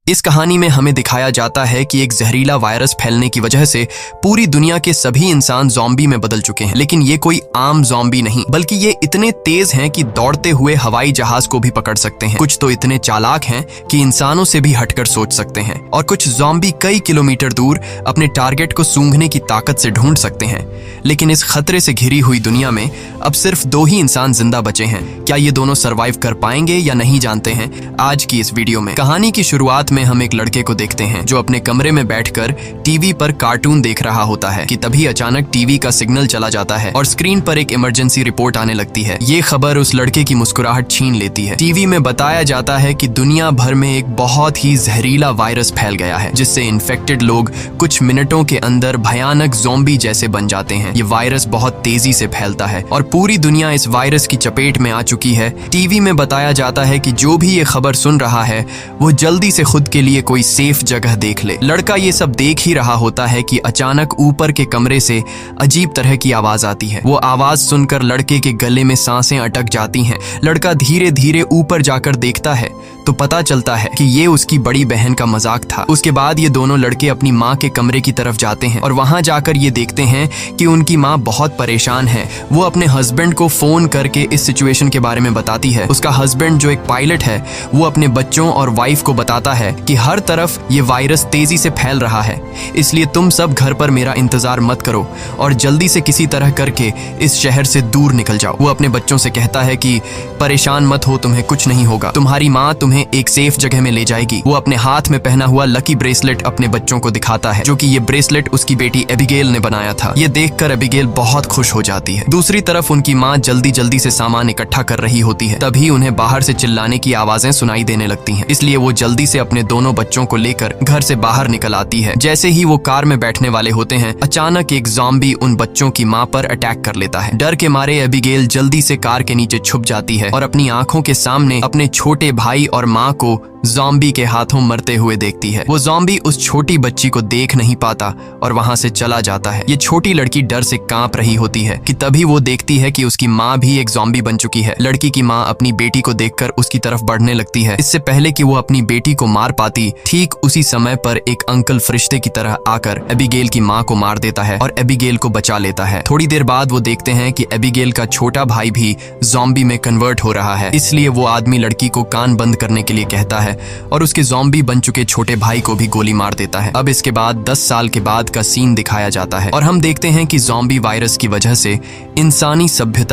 इस कहानी में हमें दिखाया जाता है कि एक जहरीला वायरस फैलने की वजह से पूरी दुनिया के सभी इंसान ज़ॉम्बी में बदल चुके हैं। लेकिन ये कोई आम ज़ॉम्बी नहीं, बल्कि ये इतने तेज हैं कि दौड़ते हुए हवाई जहाज को भी पकड़ सकते हैं। कुछ तो इतने चालाक हैं कि इंसानों से भी हटकर सोच सकते हैं, और कुछ ज़ॉम्बी कई किलोमीटर दूर अपने टारगेट को सूंघने की ताकत से ढूंढ सकते हैं। लेकिन इस खतरे से घिरी हुई दुनिया में अब सिर्फ 2 ही इंसान जिंदा बचे हैं। क्या ये दोनों सरवाइव कर पाएंगे या नहीं, जानते हैं आज की इस वीडियो में। कहानी की शुरुआत में हम एक लड़के को देखते हैं जो अपने कमरे में बैठकर टीवी पर कार्टून देख रहा होता है कि तभी अचानक टीवी का सिग्नल चला जाता है और स्क्रीन पर एक इमरजेंसी रिपोर्ट आने लगती है। ये खबर उस लड़के की मुस्कुराहट छीन लेती है। टीवी में बताया जाता है कि दुनिया भर में एक बहुत ही जहरीला वायरस फैल गया है, जिससे इन्फेक्टेड लोग कुछ मिनटों के अंदर भयानक ज़ॉम्बी जैसे बन जाते हैं। ये वायरस बहुत तेजी से फैलता है और पूरी दुनिया इस वायरस की चपेट में आ चुकी है। टीवी में बताया जाता है कि जो भी ये खबर सुन रहा है वो जल्दी से खुद के लिए कोई सेफ जगह देख ले। लड़का ये सब देख ही रहा होता है कि अचानक ऊपर के कमरे से अजीब तरह की आवाज आती है। वो आवाज सुनकर लड़के के गले में सांसें अटक जाती हैं। लड़का धीरे धीरे ऊपर जाकर देखता है तो पता चलता है कि ये उसकी बड़ी बहन का मजाक था। उसके बाद ये दोनों लड़के अपनी माँ के कमरे की तरफ जाते हैं और वहां जाकर ये देखते हैं कि उनकी माँ बहुत परेशान है। वो अपने हस्बैंड को फोन करके इस सिचुएशन के बारे में बताती है। उसका हस्बैंड जो एक पायलट है वो अपने बच्चों और वाइफ को बताता है कि हर तरफ ये वायरस तेजी से फैल रहा है, इसलिए तुम सब घर पर मेरा इंतजार मत करो और जल्दी से किसी तरह करके इस शहर से दूर निकल जाओ। वो अपने बच्चों से कहता है कि परेशान मत हो, तुम्हें कुछ नहीं होगा, तुम्हारी माँ तुम्हें एक सेफ जगह में ले जाएगी। वो अपने हाथ में पहना हुआ लकी ब्रेसलेट अपने बच्चों को दिखाता है, जो कि ये ब्रेसलेट उसकी बेटी एबिगेल ने बनाया था। ये देखकर एबिगेल बहुत खुश हो जाती है। दूसरी तरफ उनकी माँ जल्दी जल्दी से सामान इकट्ठा कर रही होती है। तभी उन्हें बाहर से चिल्लाने की आवाजें सुनाई देने लगती हैं, इसलिए वो जल्दी से अपने दोनों बच्चों को लेकर घर से बाहर निकल आती है। जैसे ही वो कार में बैठने वाले होते हैं, अचानक एक ज़ॉम्बी उन बच्चों की माँ पर अटैक कर लेता है। डर के मारे एबिगेल जल्दी से कार के नीचे छुप जाती है और अपनी आंखों के सामने अपने छोटे भाई और माँ को ज़ॉम्बी के हाथों मरते हुए देखती है। वो ज़ॉम्बी उस छोटी बच्ची को देख नहीं पाता और वहां से चला जाता है। ये छोटी लड़की डर से कांप रही होती है कि तभी वो देखती है कि उसकी माँ भी एक ज़ॉम्बी बन चुकी है। लड़की की माँ अपनी बेटी को देखकर उसकी तरफ बढ़ने लगती है। इससे पहले कि वो अपनी बेटी को मार पाती, ठीक उसी समय पर एक अंकल फरिश्ते की तरह आकर एबिगेल की माँ को मार देता है और एबिगेल को बचा लेता है। थोड़ी देर बाद वो देखते हैं कि एबिगेल का छोटा भाई भी ज़ॉम्बी में कन्वर्ट हो रहा है, इसलिए वो आदमी लड़की को कान बंद करने के लिए कहता है और उसके ज़ॉम्बी बन चुके छोटे भाई को भी गोली मार देता है। अब इसके बाद 10 साल के बाद का सीन दिखाया जाता है और हम देखते हैं कि ज़ॉम्बी वायरस की वजह से इंसानी सभ्यता